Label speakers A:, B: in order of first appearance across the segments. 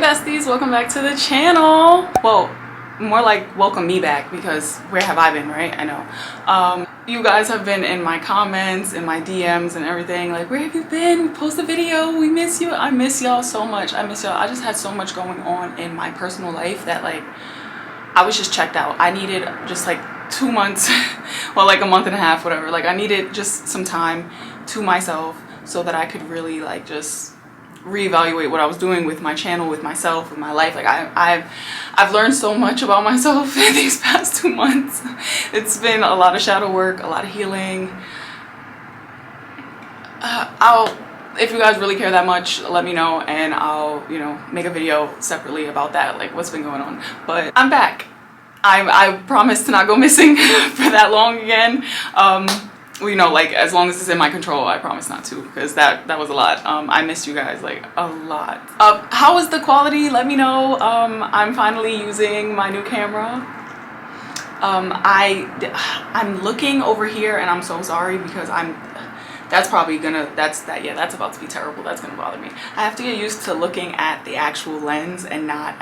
A: besties, welcome back to the channel. Well, more like welcome me back, because where have I been, right? I know. You guys have been in my comments, in my DMs and everything, like, where have you been? Post a video, we miss you. I miss y'all so much. I miss y'all. I just had so much going on in my personal life that, like, I was just checked out. I needed just like 2 months, well, like a month and a half, whatever. Like, I needed just some time to myself so that I could really like just reevaluate what I was doing with my channel, with myself, with my life. Like I've learned so much about myself in these past 2 months. It's been a lot of shadow work, a lot of healing. If you guys really care that much, let me know and I'll, you know, make a video separately about that, like what's been going on. But I'm back. I promise to not go missing for that long again. You know, like as long as it's in my control, I promise not to, because that was a lot. I missed you guys like a lot. How is the quality? Let me know. I'm finally using my new camera. I'm looking over here and I'm so sorry because that's about to be terrible. That's gonna bother me. I have to get used to looking at the actual lens and not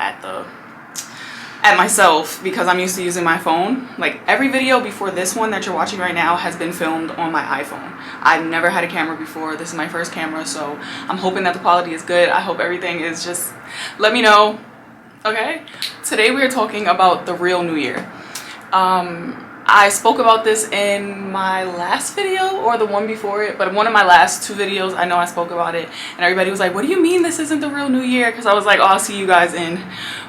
A: at myself, because I'm used to using my phone. Like every video before this one that you're watching right now has been filmed on my iPhone. I've never had a camera before. This is my first camera, so I'm hoping that the quality is good. I hope everything is just, let me know. Okay, today we are talking about the real New Year. I spoke about this in my last video or the one before it, but one of my last 2 videos, I know I spoke about it and everybody was like, what do you mean this isn't the real New Year? Because I was like, oh, I'll see you guys in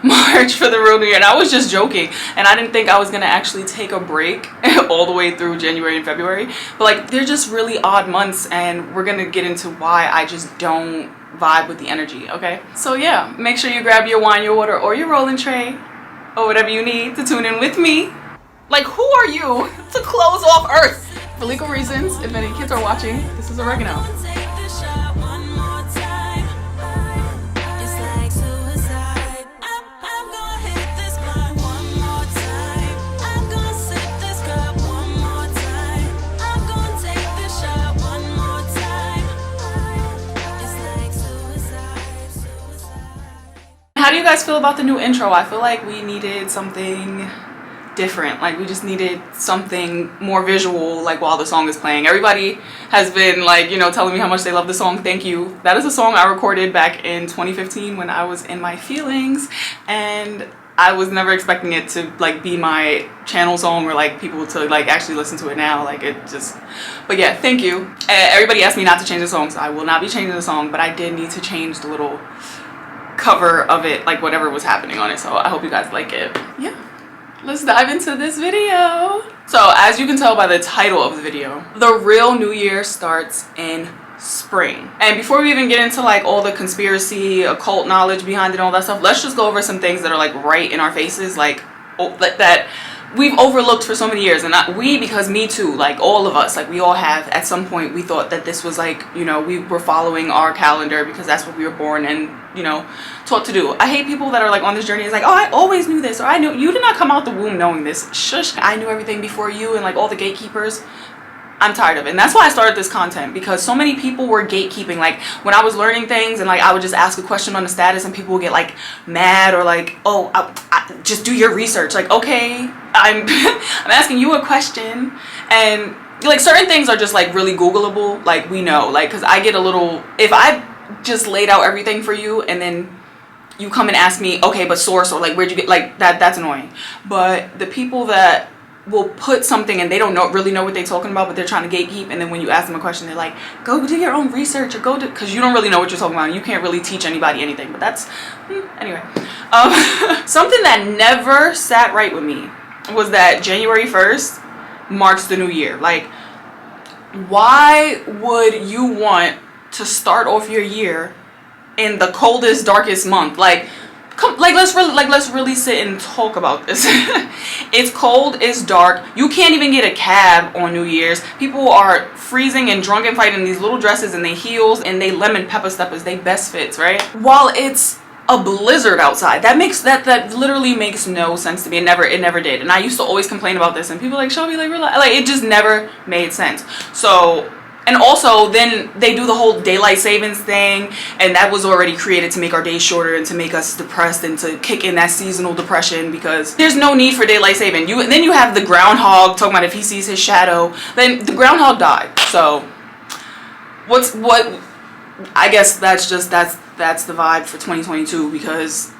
A: March for the real New Year. And I was just joking, and I didn't think I was gonna actually take a break all the way through January and February, but like they're just really odd months, and we're gonna get into why I just don't vibe with the energy. Okay, so yeah, make sure you grab your wine, your water, or your rolling tray, or whatever you need to tune in with me. Like, who are you to close off Earth? For legal reasons, if any kids are watching, this is oregano. How do you guys feel about the new intro? I feel like we needed something different. Like we just needed something more visual, like while the song is playing. Everybody has been like, you know, telling me how much they love the song. Thank you. That is a song I recorded back in 2015 when I was in my feelings, and I was never expecting it to like be my channel song or like people to like actually listen to it now. Like it just, but yeah, thank you. Everybody asked me not to change the song, so I will not be changing the song, but I did need to change the little cover of it, like whatever was happening on it. So I hope you guys like it. Yeah, let's dive into this video. So as you can tell by the title of the video, the real New Year starts in spring. And before we even get into like all the conspiracy, occult knowledge behind it, all that stuff, let's just go over some things that are like right in our faces, like that we've overlooked for so many years. And not we, because me too, like all of us, like we all have at some point, we thought that this was like, you know, we were following our calendar because that's what we were born and, you know, taught to do. I hate people that are like on this journey. It's like, oh, I always knew this, or I knew. You did not come out the womb knowing this. Shush, I knew everything before you, and like all the gatekeepers. I'm tired of it. And that's why I started this content, because so many people were gatekeeping. Like when I was learning things and like I would just ask a question on the status and people would get like mad or like, oh, I just do your research. Like, okay, I'm I'm asking you a question, and like certain things are just like really Googleable. Like we know, like, because I get a little, if I just laid out everything for you and then you come and ask me, okay, but source, or like where'd you get, like that's annoying. But the people that will put something and they don't really know what they're talking about, but they're trying to gatekeep, and then when you ask them a question, they're like, go do your own research, or go do, because you don't really know what you're talking about. You can't really teach anybody anything. But that's anyway. Something that never sat right with me was that January 1st marks the new year. Like, why would you want to start off your year in the coldest, darkest month? Like, let's really sit and talk about this. It's cold, it's dark, you can't even get a cab on New Year's. People are freezing and drunk and fighting in these little dresses and they heels and they lemon pepper steppers, they best fits, right? While it's a blizzard outside. That literally makes no sense to me. It never did. And I used to always complain about this, and people like, Shelby, like, relax. Like, it just never made sense. So And also, then they do the whole daylight savings thing, and that was already created to make our days shorter and to make us depressed and to kick in that seasonal depression, because there's no need for daylight saving. Then you have the groundhog talking about if he sees his shadow, then the groundhog died. So I guess that's the vibe for 2022, because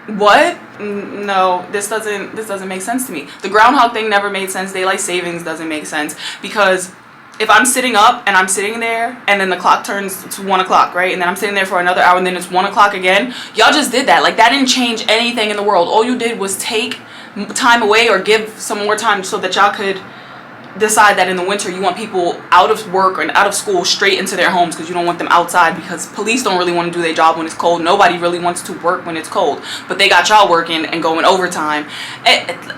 A: what? No, this doesn't make sense to me. The groundhog thing never made sense. Daylight savings doesn't make sense, because if I'm sitting up and I'm sitting there and then the clock turns to 1 o'clock, right? And then I'm sitting there for another hour and then it's 1 o'clock again. Y'all just did that. Like, that didn't change anything in the world. All you did was take time away or give some more time so that y'all could decide that in the winter you want people out of work and out of school straight into their homes, because you don't want them outside, because police don't really want to do their job when it's cold. Nobody really wants to work when it's cold, but they got y'all working and going overtime.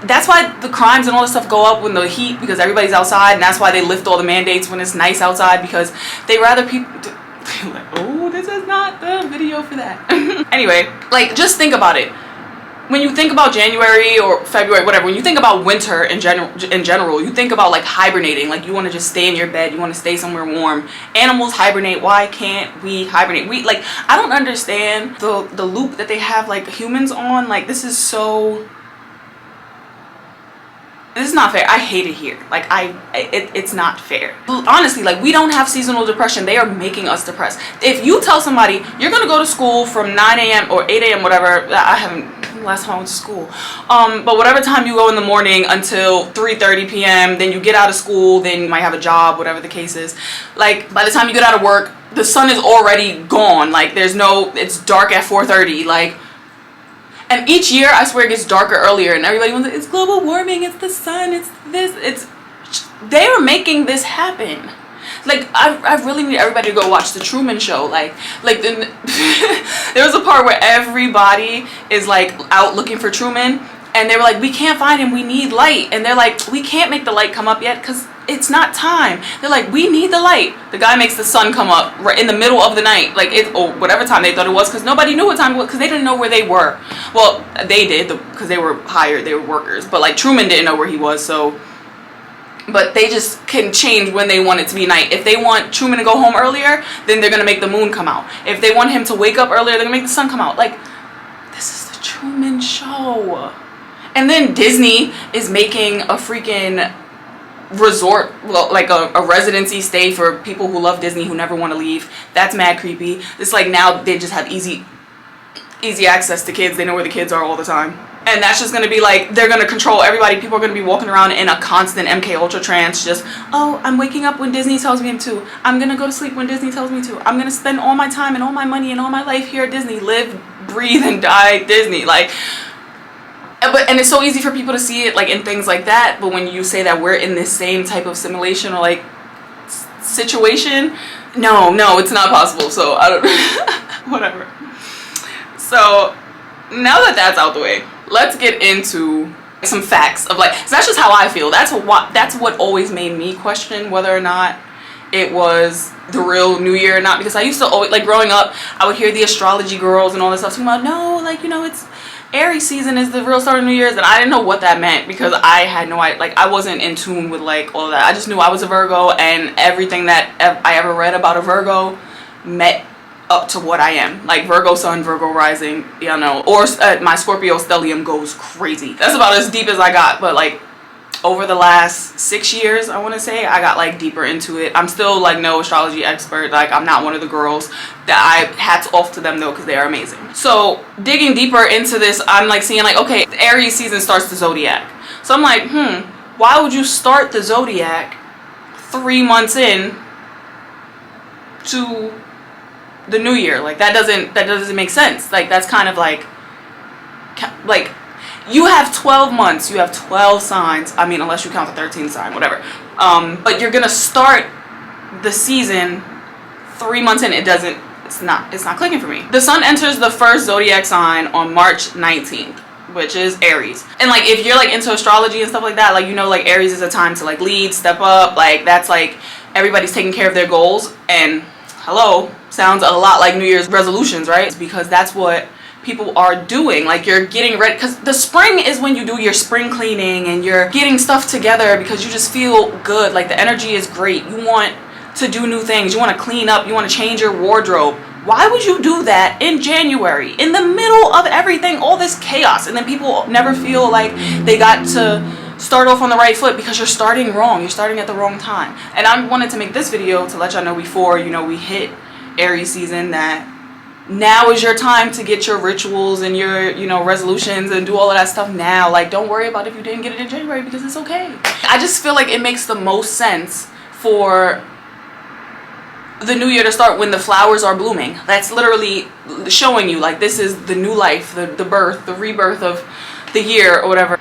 A: That's why the crimes and all this stuff go up when the heat, because everybody's outside, and that's why they lift all the mandates when it's nice outside, because they rather people like, oh, this is not the video for that. Anyway, like, just think about it. When you think about January or February, whatever, when you think about winter in general, you think about like hibernating. Like, you want to just stay in your bed, you want to stay somewhere warm. Animals hibernate. Why can't we hibernate? I don't understand the loop that they have like humans on. Like, this is not fair. I hate it here. Like, it's not fair. Honestly, like, we don't have seasonal depression. They are making us depressed. If you tell somebody you're gonna go to school from 9 a.m. or 8 a.m. whatever, I haven't, last time I went to school, but whatever time you go in the morning until 3:30 p.m., then you get out of school, then you might have a job, whatever the case is. Like, by the time you get out of work, the sun is already gone. Like, it's dark at 4:30. Like, and each year, I swear, it gets darker earlier, and everybody wants, it's global warming, it's the sun, it's this, they are making this happen. Like, I really need everybody to go watch the Truman Show. Like there was a part where everybody is like out looking for Truman, and they were like, we can't find him, we need light. And they're like, we can't make the light come up yet because it's not time. They're like, we need the light. The guy makes the sun come up right in the middle of the night, like or whatever time they thought it was, because nobody knew what time it was, because they didn't know where they were. Well, they did, because they were hired, they were workers, but like Truman didn't know where he was. So, but they just can change when they want it to be night. If they want Truman to go home earlier, then they're gonna make the moon come out. If they want him to wake up earlier, they're gonna make the sun come out. Like, this is the Truman Show. And then Disney is making a freaking resort, well, like a residency stay for people who love Disney, who never want to leave. That's mad creepy. It's like, now they just have easy access to kids. They know where the kids are all the time. And that's just going to be like, they're going to control everybody. People are going to be walking around in a constant MK Ultra trance. Just, oh, I'm waking up when Disney tells me to. I'm going to go to sleep when Disney tells me to. I'm going to spend all my time and all my money and all my life here at Disney. Live, breathe, and die Disney. Like, and it's so easy for people to see it like in things like that. But when you say that we're in this same type of simulation or like situation, no, it's not possible. So I don't, whatever. So now that that's out the way, let's get into some facts of like, 'cause that's just how I feel. That's what always made me question whether or not it was the real New Year or not. Because I used to always, like, growing up, I would hear the astrology girls and all this stuff talking about, no, like, you know, it's Aries season is the real start of New Year's, and I didn't know what that meant, because I had no idea. Like, I wasn't in tune with like all of that. I just knew I was a Virgo, and everything that I ever read about a Virgo met up to what I am. Like, Virgo sun, Virgo rising, you know, or my Scorpio stellium goes crazy. That's about as deep as I got. But like, over the last 6 years, I want to say, I got like deeper into it. I'm still like no astrology expert. Like, I'm not one of the girls that hats off to them though, because they are amazing. So digging deeper into this, I'm like seeing like, okay, Aries season starts the zodiac. So I'm like, why would you start the zodiac 3 months in to the new year? Like, that doesn't make sense. Like, that's kind of like you have 12 months, you have 12 signs. I mean, unless you count the 13th sign, whatever. But you're gonna start the season 3 months in. It's not clicking for me. The sun enters the first zodiac sign on March 19th, which is Aries. And like, if you're like into astrology and stuff like that, like, you know, like Aries is a time to like lead, step up. Like, that's like everybody's taking care of their goals. And hello, sounds a lot like New Year's resolutions, right? It's because that's what people are doing. Like, you're getting ready, because the spring is when you do your spring cleaning and you're getting stuff together because you just feel good. Like, the energy is great. You want to do new things. You want to clean up. You want to change your wardrobe. Why would you do that in January, in the middle of everything, all this chaos? And then people never feel like they got to start off on the right foot because you're starting wrong. You're starting at the wrong time. And I wanted to make this video to let y'all know before, you know, we hit Aries season, that now is your time to get your rituals and your, you know, resolutions and do all of that stuff now. Like, don't worry about if you didn't get it in January, because it's okay. I just feel like it makes the most sense for the new year to start when the flowers are blooming. That's literally showing you, like, this is the new life, the birth, the rebirth of the year or whatever.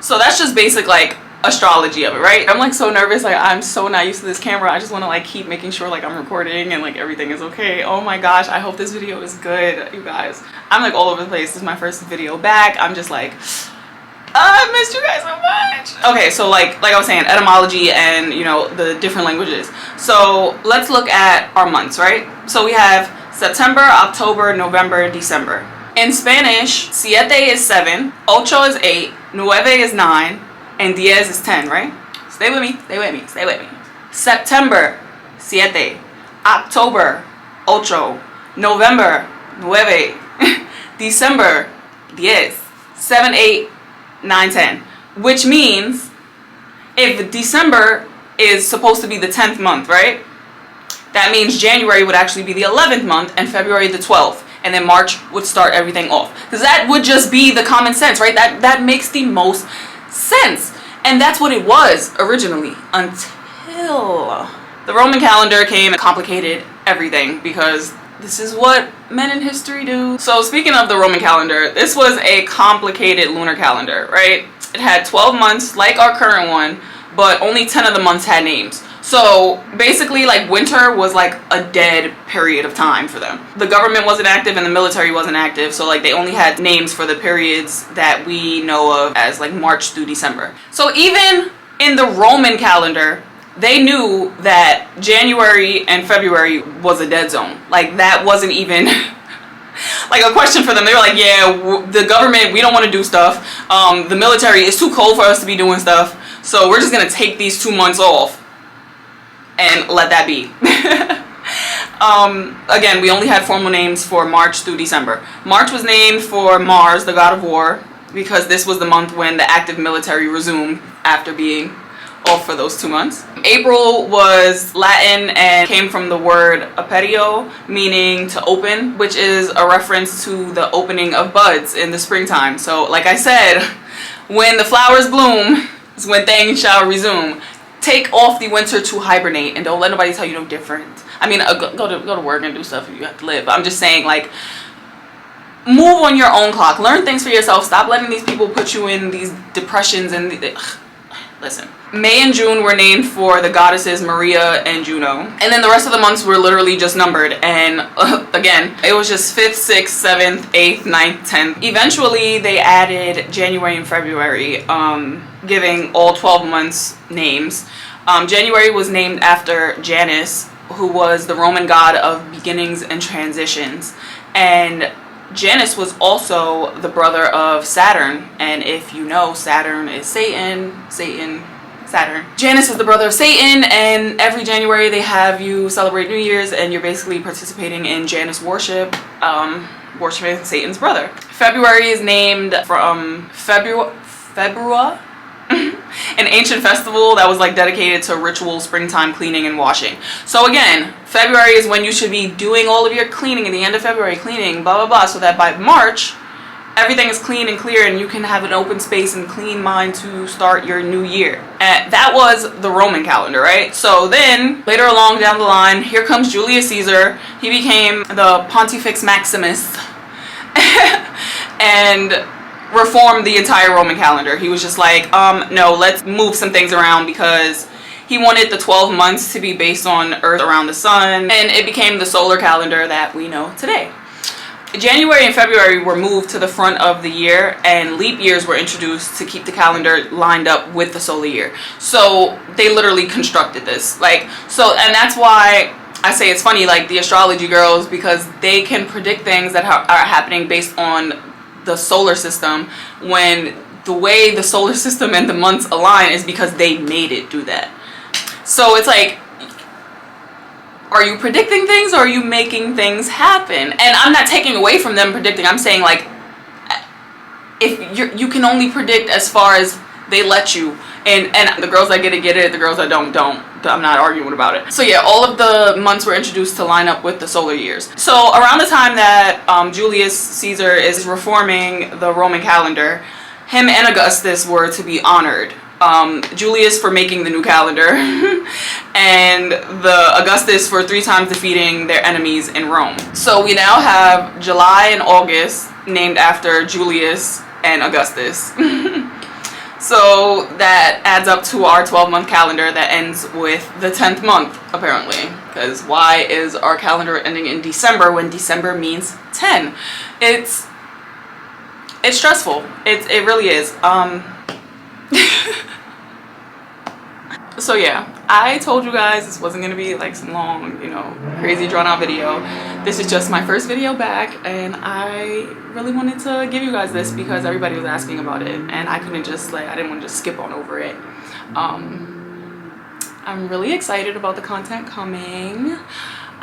A: So that's just basic, like, astrology of it, right? I'm like so nervous. Like, I'm so not used to this camera. I just want to like keep making sure like I'm recording and like everything is okay. Oh my gosh, I hope this video is good, you guys. I'm like all over the place. This is my first video back. I'm just like, I missed you guys so much. Okay, so like I was saying, etymology and, you know, the different languages. So let's look at our months, right? So we have September, October, November, December. In Spanish, siete is 7, ocho is 8, nueve is 9, and 10 is 10, right? Stay with me, stay with me, stay with me. September, siete. October, ocho. November, nueve. December, 10. 7, 8, 9, 10. Which means, if December is supposed to be the 10th month, right? That means January would actually be the 11th month and February the 12th. And then March would start everything off. Because that would just be the common sense, right? That makes the most sense. And that's what it was originally, until the Roman calendar came and complicated everything, because this is what men in history do. So speaking of the Roman calendar, this was a complicated lunar calendar, right? It had 12 months like our current one, but only 10 of the months had names. So basically, like, winter was like a dead period of time for them. The government wasn't active and the military wasn't active, so like they only had names for the periods that we know of as like March through December. So even in the Roman calendar, they knew that January and February was a dead zone. Like, that wasn't even like a question for them. They were like, yeah, the government, we don't want to do stuff. The military, is too cold for us to be doing stuff. So we're just gonna take these 2 months off and let that be. Again, we only had formal names for March through December. March was named for Mars, the god of war, because this was the month when the active military resumed after being off for those 2 months. April was Latin and came from the word aperio, meaning to open, which is a reference to the opening of buds in the springtime. So like I said, when the flowers bloom is when things shall resume. Take off the winter to hibernate, and don't let nobody tell you no different. I mean, go to work and do stuff if you have to live. I'm just saying, like, move on your own clock. Learn things for yourself. Stop letting these people put you in these depressions and listen. May and June were named for the goddesses Maria and Juno, and then the rest of the months were literally just numbered. And again, it was just 5th, 6th, 7th, 8th, 9th, 10th. Eventually, they added January and February, giving all 12 months names. January was named after Janus, who was the Roman god of beginnings and transitions, and Janus was also the brother of Saturn. And if you know, Saturn is Satan. Janus is the brother of Satan, and every January they have you celebrate New Year's, and you're basically participating in Janus worship, worshiping Satan's brother. February is named from Februa, an ancient festival that was like dedicated to ritual springtime cleaning and washing. So again, February is when you should be doing all of your cleaning. At the end of February, cleaning, blah blah blah, so that by March everything is clean and clear and you can have an open space and clean mind to start your new year. And that was the Roman calendar, right? So then later along down the line, here comes Julius Caesar. He became the Pontifex Maximus and reformed the entire Roman calendar. He was just like, no, let's move some things around, because he wanted the 12 months to be based on Earth around the sun, and it became the solar calendar that we know today. January and February were moved to the front of the year, and leap years were introduced to keep the calendar lined up with the solar year. So they literally constructed this, like, so, and that's why I say it's funny, like the astrology girls, because they can predict things that are happening based on the solar system, when the way the solar system and the months align is because they made it do that. So it's like, are you predicting things or are you making things happen? And I'm not taking away from them predicting. I'm saying, like, if you can only predict as far as they let you, and the girls that get it, the girls that don't. I'm not arguing about it. So yeah, all of the months were introduced to line up with the solar years. So around the time that Julius Caesar is reforming the Roman calendar, him and Augustus were to be honored. Julius for making the new calendar and the Augustus for 3 times defeating their enemies in Rome. So we now have July and August named after Julius and Augustus. So that adds up to our 12-month calendar that ends with the 10th month, apparently. Because why is our calendar ending in December when December means 10? It's stressful. It really is. So yeah, I told you guys this wasn't gonna be like some long, you know, crazy drawn out video. This is just my first video back, and I really wanted to give you guys this because everybody was asking about it, and I couldn't just, like, I didn't want to just skip on over it. I'm really excited about the content coming.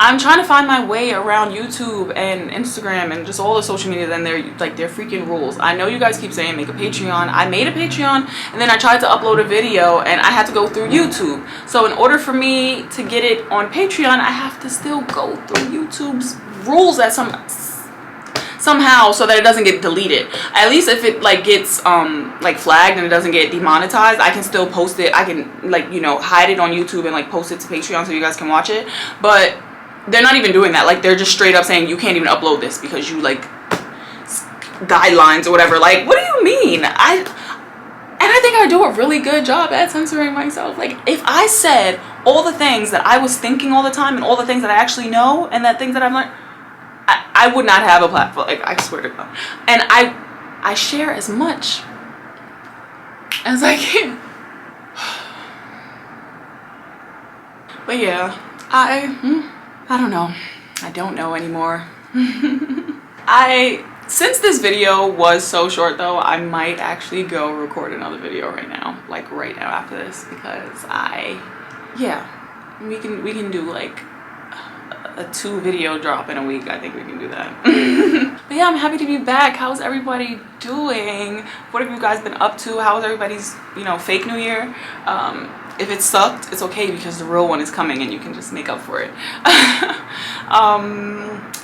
A: I'm trying to find my way around YouTube and Instagram and just all the social media and their freaking rules. I know you guys keep saying make a Patreon. I made a Patreon and then I tried to upload a video and I had to go through YouTube. So in order for me to get it on Patreon, I have to still go through YouTube's rules at somehow so that it doesn't get deleted. At least if it like gets like flagged and it doesn't get demonetized, I can still post it. I can, like, you know, hide it on YouTube and like post it to Patreon so you guys can watch it. But they're not even doing that. Like, they're just straight up saying you can't even upload this because you, like, guidelines or whatever. Like, what do you mean? I think I do a really good job at censoring myself. Like, if I said all the things that I was thinking all the time and all the things that I actually know and that things that I've learned, I would not have a platform. Like, I swear to God. And I share as much as I can. But yeah, I don't know. I don't know anymore. Since this video was so short though, I might actually go record another video right now. Like right now after this, because we can do like a 2 video drop in a week. I think we can do that. But yeah, I'm happy to be back. How's everybody doing? What have you guys been up to? How was everybody's, you know, fake New Year? If it sucked, it's okay because the real one is coming and you can just make up for it.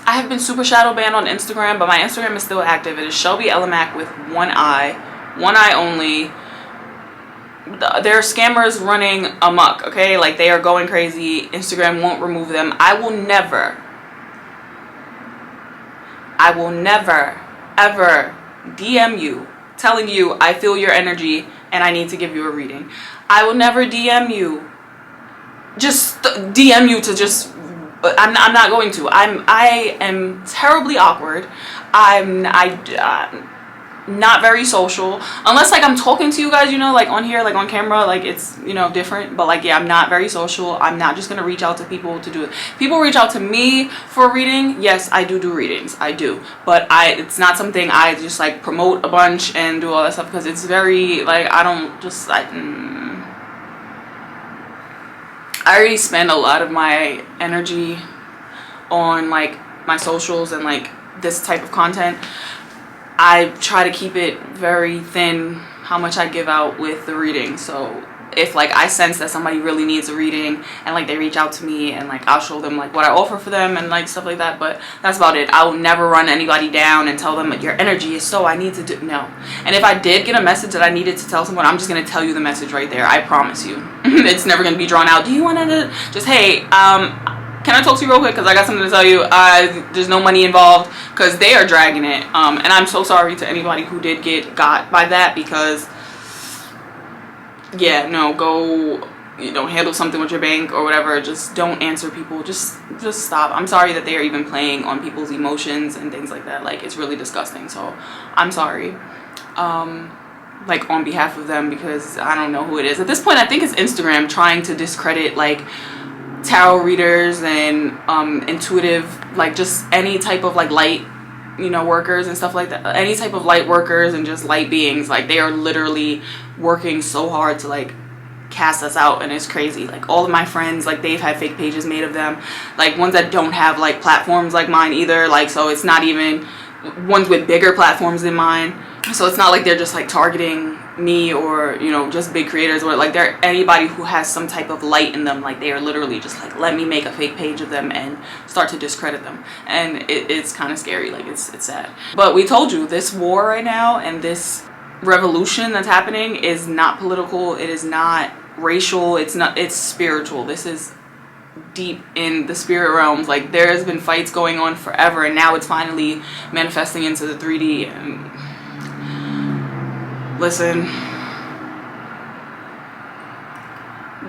A: I have been super shadow banned on Instagram, but my Instagram is still active. It is Shelby Ellimac with one eye only. There are scammers running amok, okay? Like, they are going crazy. Instagram won't remove them. I will never, ever DM you telling you I feel your energy and I need to give you a reading. I will never DM you. Just DM you to just, I'm not going to. I am terribly awkward. I'm not very social unless like I'm talking to you guys, you know, like on here, like on camera, like it's, you know, different. But like, yeah, I'm not very social. I'm not just gonna reach out to people to do it. People reach out to me for a reading. Yes, I do readings, I do, but it's not something I just like promote a bunch and do all that stuff because it's very like, I don't just I already spend a lot of my energy on like my socials and like this type of content. I try to keep it very thin how much I give out with the reading. So if like I sense that somebody really needs a reading and like they reach out to me and like I'll show them like what I offer for them and like stuff like that, but that's about it. I will never run anybody down and tell them like, your energy is so, I need to do, no. And if I did get a message that I needed to tell someone, I'm just gonna tell you the message right there. I promise you. It's never gonna be drawn out. Do you want to just, hey, can I talk to you real quick because I got something to tell you? There's no money involved because they are dragging it. And I'm so sorry to anybody who did get got by that because, yeah, no, go, you know, handle something with your bank or whatever. Just don't answer people. Just stop. I'm sorry that they are even playing on people's emotions and things like that. Like, it's really disgusting. So I'm sorry. Like on behalf of them because I don't know who it is. At this point, I think it's Instagram trying to discredit like tarot readers and intuitive, like just any type of like light, you know, workers and stuff like that, any type of light workers and just light beings, like they are literally working so hard to like cast us out, and it's crazy. Like all of my friends, like they've had fake pages made of them, like ones that don't have like platforms like mine either, like so it's not even ones with bigger platforms than mine, so it's not like they're just like targeting me or, you know, just big creators, or like they're anybody who has some type of light in them, like they are literally just like, let me make a fake page of them and start to discredit them. And it's kind of scary, like it's sad. But we told you, this war right now and this revolution that's happening is not political, it is not racial, it's spiritual. This is deep in the spirit realms. Like there has been fights going on forever, and now it's finally manifesting into the 3D. And listen,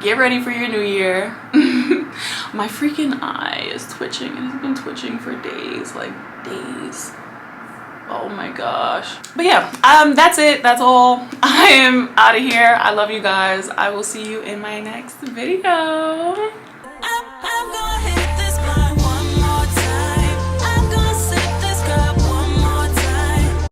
A: get ready for your new year. My freaking eye is twitching. It has been twitching for days, like days. Oh my gosh. But yeah, that's it. That's all. I am out of here. I love you guys. I will see you in my next video.